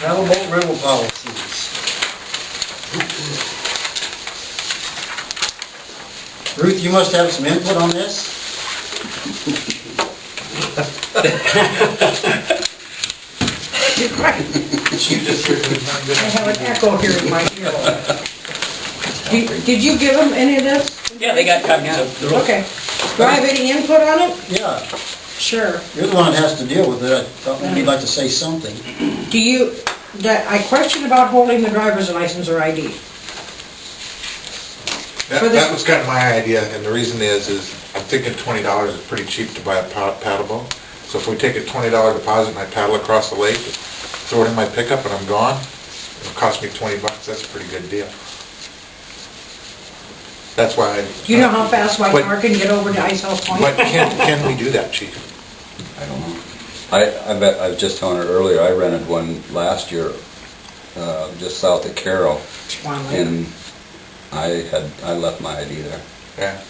Paddleboat rental policies. Ruth, you must have some input on this? You're right. I have an echo here in my ear. Did you give them any of this? Yeah, they got copies of the rules. Okay. Do I have any input on it? Yeah, Sure. you're the one that has to deal with it. I thought maybe you'd like to say something. I question about holding the driver's license or ID. That was kind of my idea, and the reason is I'm thinking $20 is pretty cheap to buy a paddle boat. So if we take a $20 deposit and I paddle across the lake, throw it in my pickup and I'm gone, it'll cost me $20. That's a pretty good deal. That's why I... Do you know how fast my car can get over to Ice House Point? But can we do that, Chief? I don't know. I was just telling her earlier, I rented one last year, just south of Carroll, and I left my ID there. Yeah.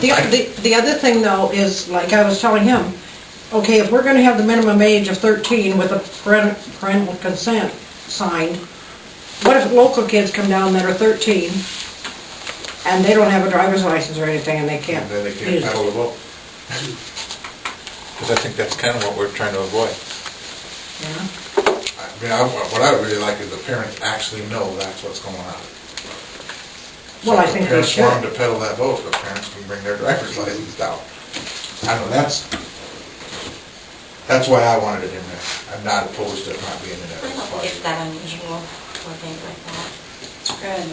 The other thing though is, like I was telling him, okay, if we're gonna have the minimum age of 13 with a parental consent signed, what if local kids come down that are 13 and they don't have a driver's license or anything and they can't? And then they can't use it? paddle the boat. Because I think that's kind of what we're trying to avoid. Yeah. I mean, what I would really like is the parents actually know that's what's going on. Well, I think they If the parents want should. them to pedal that boat, the parents can bring their driver's license down. I know, that's why I wanted it in there. I'm not opposed to it not being in there. I don't get that unusual for a date like that. It's good.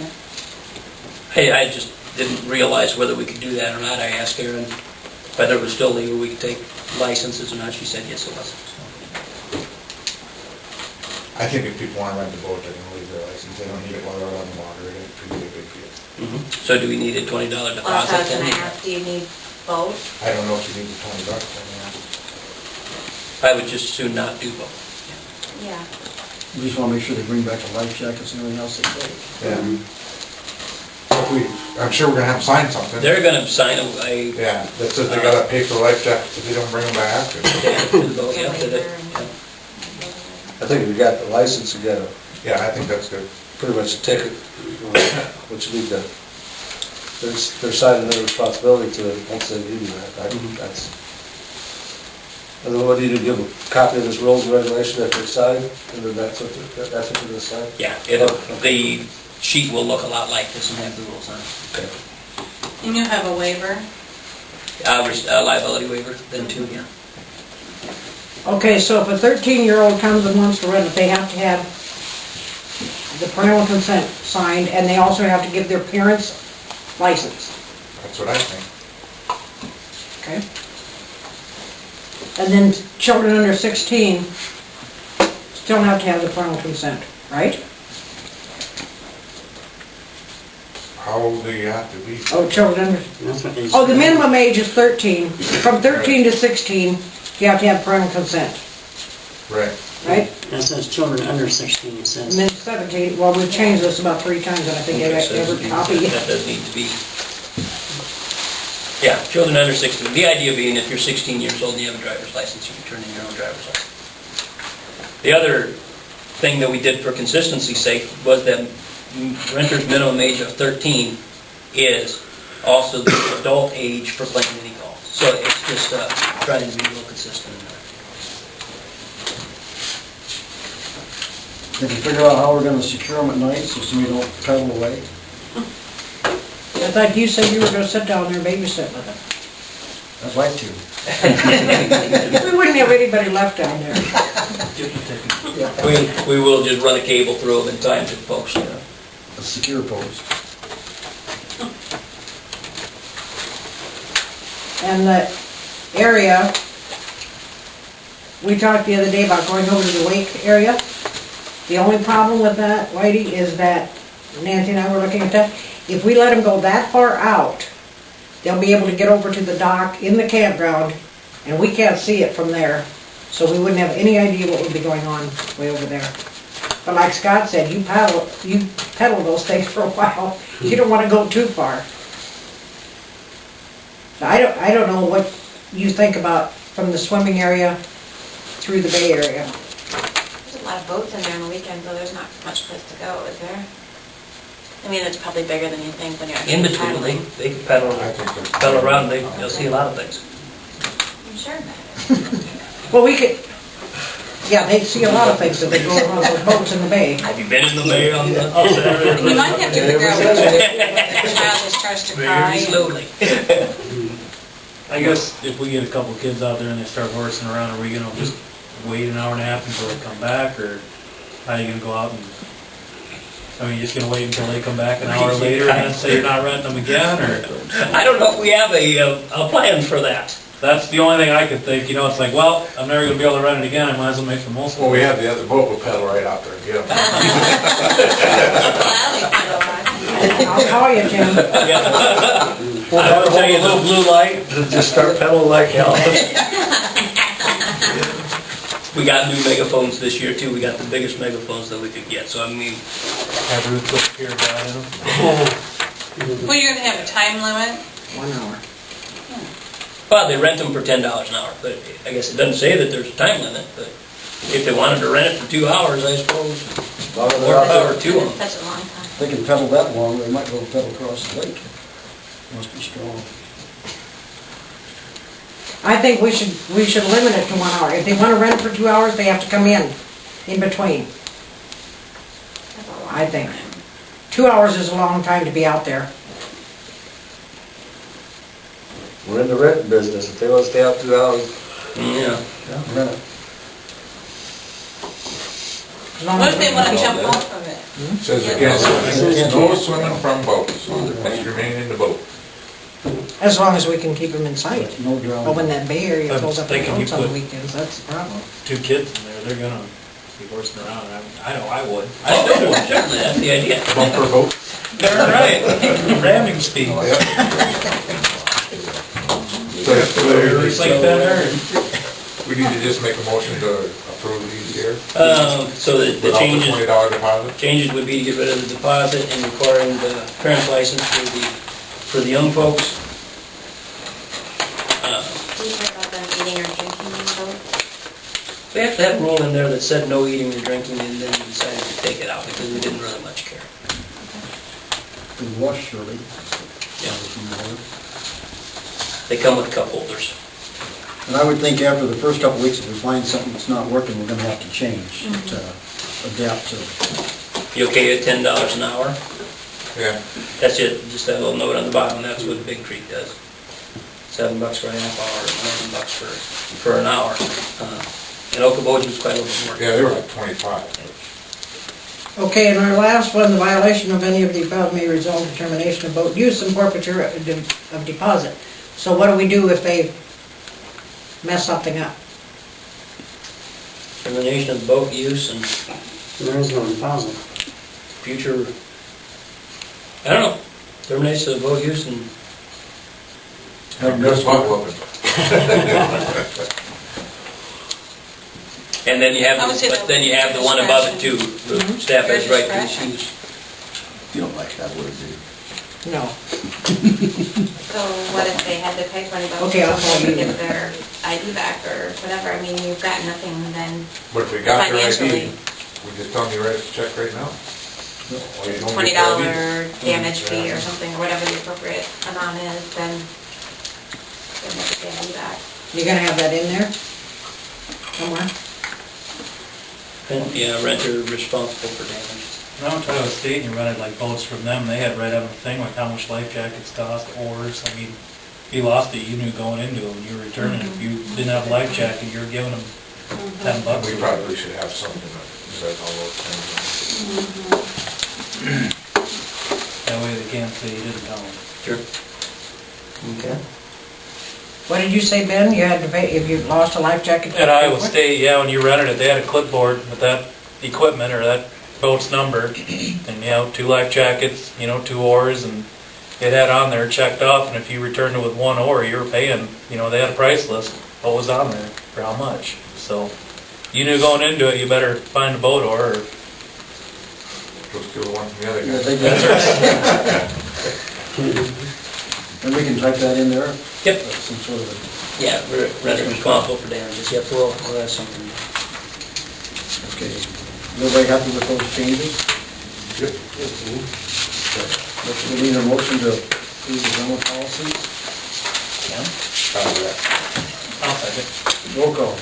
Hey, I just didn't realize whether we could do that or not. I asked Erin whether it was still legal, we could take licenses or not. She said yes, it was. I think if people want to rent the boat, they're going to leave their license. They don't need it while they're on the water. It's pretty big deal. So do we need a $20 Well, deposit? I was then? gonna ask, do you need both? I don't know if you need the $20. I would just as soon not do both. Yeah. We just want to make sure they bring back the life jackets and everything else they take. Yeah. I'm sure we're going to have to sign something. They're gonna sign a Yeah, that says they got to pay for the life jackets if they don't bring them back. yeah, to the- I think if you got the license, you got a Yeah, I think that's good. pretty much a ticket, which you need to, they're signing their responsibility to it once they do that. That's, and then what do you do, give a copy of this rules and regulation that they sign, and then that's what they're gonna sign? Yeah, the sheet will look a lot like this and have the rules on it. Okay. And you'll have a waiver? Liability waiver then too, yeah. Okay, so if a 13-year-old comes and wants to rent it, they have to have the parental consent signed, and they also have to give their parents license, That's what I think. okay? And then children under 16 still have to have the parental consent, right? How old do you have to be? Oh, children under, oh, the minimum age is 13. From 13 to 16, you have to have parental consent, Right. right? That says children under 16, it And says. then 17, well, we've changed this about 3 times, and I think every copy. That does need to be, yeah, children under 16. The idea being if you're 16 years old and you have a driver's license, you can turn in your own driver's license. The other thing that we did for consistency's sake was that renter's minimum age of 13 is also the adult age for playing mini golf. So it's just trying to be real consistent. Did you figure out how we're going to secure them at night so somebody don't pedal away? I thought you said you were gonna sit down there and babysit with them. I'd like to. We wouldn't have anybody left down there. We will just run a cable through them and tie them to the post. A secure post. And the area, we talked the other day about going over to the lake area. The only problem with that, Whitey, is that Nancy and I were looking at that. If we let them go that far out, they'll be able to get over to the dock in the campground, and we can't see it from there. So we wouldn't have any idea what would be going on way over there. But like Scott said, you pedal those things for a while. You don't want to go too far. So I don't know what you think about from the swimming area through the bay area. There's a lot of boats in there on the weekend, so there's not much place to go, is there? I mean, it's probably bigger than you think when you're actually In between, paddling. they can pedal, I think that's- pedal around, they'll see a lot of things. I'm sure that. Well, we could, yeah, they'd see a lot of things if they go around those boats in the bay. Have you been in the bay on the Saturday? You might have to figure out which the child just starts to cry. Very slowly. I guess if we get a couple kids out there and they start horsing around, are we gonna just wait an hour and a half until they come back, or how are you gonna go out and, I mean, you're just gonna wait until they come back an hour later and then say you're not renting them again, or? I don't know if we have a plan for that. That's the only thing I could think, you know, it's like, well, I'm never gonna be able to rent it again, I might as well make the most of it. Well, we have the other boat, we'll paddle right out there and get them. I'll call you, Jim. I would tell you, a little blue light, just start pedaling like hell. We got new megaphones this year too, we got the biggest megaphones that we could get, so I mean, Have Ruth put here down in them. Well, you're gonna have a time limit? 1 hour. well, they rent them for $10 an hour, but I guess it doesn't say that there's a time limit, but if they wanted to rent it for 2 hours, I suppose, or hour or two of them. Such a long time. If they can pedal that long, they might go pedal across the lake. Must be strong. I think we should limit it to 1 hour. If they wanna rent it for 2 hours, they have to come in between, That's a long I think. time. 2 hours is a long time to be out there. We're in the renting business, if they want to stay out 2 hours, Yeah. Rent it. As long What as if they we- wanna jump off of it? Says again, no swimming from boats, must remain in the boat. As long as we can keep them in sight. No But when drowning. that bay area I'm fills up with thinking you boats on the put- weekends, that's the problem. 2 kids in there, they're gonna be horsing around, I know I would. I still would, certainly, that's the idea. Bumper boat. All right. Ramming speed. Oh, yeah. So It's like that, or? we need to just make a motion to approve these here? So the Without the changes, $20 deposit? changes would be to get rid of the deposit and requiring the parent license for the young folks. Do you hear about them eating or drinking in the boat? We have to have a rule in there that said no eating or drinking, and then we decided to take it out because we didn't really much care. And wash surely. Yeah. They come with cup holders. And I would think after the first couple of weeks, if we find something that's not working, we're gonna have to change to adapt to. You okay at $10 an hour? Yeah. That's it, just that little note on the bottom, that's what Big Creek does. $7 for a half hour, $11 for an hour. And Okoboji was quite a little bit more. Yeah, they were like 25. Okay, and our last one, the violation of any of the above may result in termination of boat use and forfeiture of deposit. So what do we do if they mess something up? Termination of boat use and There is no deposit. future, I don't know, termination of boat use and, Just butt whooping. and then you have, I would say but then you have the one above it too. The staff has right to Discretion. choose. You don't like that word, do you? No. So what if they had to pay $20 Okay, I'll call to you. get their ID back or whatever? I mean, you've got nothing then But if we got their ID, financially. we just tell them you write us a check right now. Or you don't $20 get their ID. damage fee or something, or whatever the appropriate amount is, then they have to pay ID back. You're gonna have that in there somewhere? Yeah, renter responsible for damage. When I went to Iowa State and you rented like boats from them, they had right up a thing like how much life jackets cost, oars, I mean, if you lost it, you knew going into them, you were returning it. If you didn't have a life jacket, you were giving them $10. We probably should have something that says all those things. That way they can't say you didn't tell them. Sure. Okay. What did you say, Ben? You had to pay, if you lost a life jacket? At Iowa State, yeah, when you rented it, they had a clipboard with that equipment or that boat's number, and you know, 2 life jackets, you know, 2 oars, and it had on there checked off, and if you returned it with 1 oar, you were paying, you know, they had a price list, what was on there, for how much. So, you knew going into it, you better find a boat oar, or Let's do one from the other Yeah, guy. they do. And we can type that in there? Yep. Some sort of Yeah, renter responsible for damages, yep, we'll have something. Okay. Everybody happy with those changes? Good. We need a motion to approve the zone policies. I'll second. Roll call.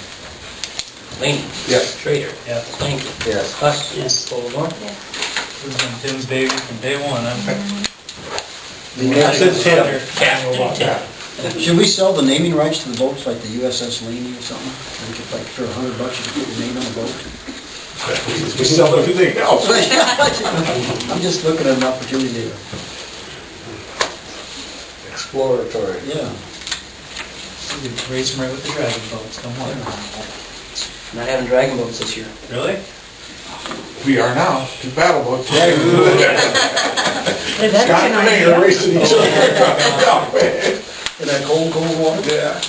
Laney. Yes. Schrader. Yes. Lanky. Yes. Huss. Yes. Overmore. This has been Tim's baby from day one, huh? I said Tim. Tim. Should we sell the naming rights to the boats like the USS Laney or something? We could, like, for $100, you could put your name on the boat. We sell everything else. I'm just looking at an opportunity there. Exploratory. Yeah. You could race them right with the dragon boats, come on. Not having dragon boats this year. Really? We are now, 2 paddle boats. Hey, that's Scott an and May idea. are racing each other. In that cold, cold water? Yeah.